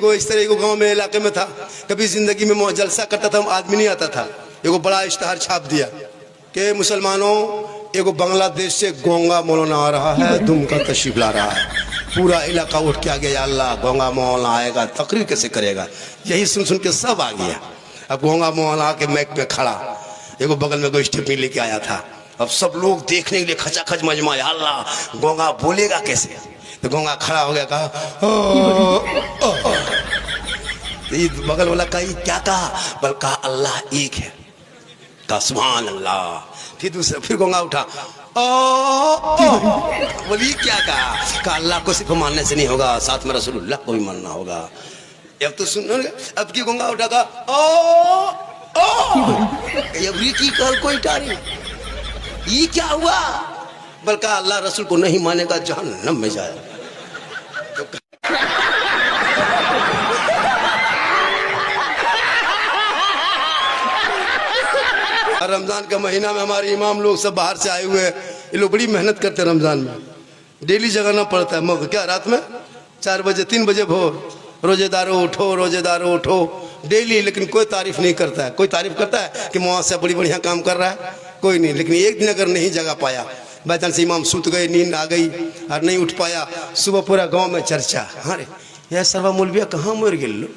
एगो इस तरह एगो गांव में इलाके में था, कभी जिंदगी में जलसा करता था, आदमी नहीं आता था। एगो बड़ा इश्तहार छाप दिया कि मुसलमानों एगो बांग्लादेश से गोंगा मौलाना आ रहा है, दुमका तशरीफ ला रहा है। पूरा इलाका उठ के आ गया, अल्लाह गोंगा मौलाना आएगा, तकरीर कैसे करेगा। यही सुन सुन के सब आ गया। अब गोंगा मौलाना के मैक पे खड़ा, एगो बगल में कोई स्टेपनी लेके आया था। अब सब लोग देखने के लिए खचाखच मजमा, अल्लाह गोंगा बोलेगा कैसे। तो गोंगा खड़ा हो गया, कहा बगल वाला कहा क्या कहा, बल कहा अल्लाह एक है, कहा सुभान अल्लाह। फिर दूसरा, फिर गोंगा उठा, बोली क्या कहा अल्लाह को सिर्फ मानने से नहीं होगा, साथ में रसूलुल्लाह को भी मानना होगा। अब तो सुनो, अब की गोंगा उठा, कहा की कल कोई टारी, ये क्या हुआ, बल्कि अल्लाह रसूल को नहीं मानेगा जहन्नम में जाए। रमजान का महीना में हमारे इमाम लोग सब बाहर से आए हुए हैं, ये लोग बड़ी मेहनत करते हैं। रमजान में डेली जगाना पड़ता है, मगर क्या रात में 4 बजे 3 बजे भोर, रोजेदारों उठो, रोजेदारों उठो डेली। लेकिन कोई तारीफ नहीं करता है। कोई तारीफ करता है कि मुआस्सा बड़ी बढ़िया काम कर रहा है, कोई नहीं। लेकिन एक दिन अगर नहीं जगा पाया, बाई चांस इमाम सुत गए, नींद आ गई और नहीं उठ पाया, सुबह पूरा गांव में चर्चा, हाँ रे यह सर्वा मौलविया कहाँ मर गए।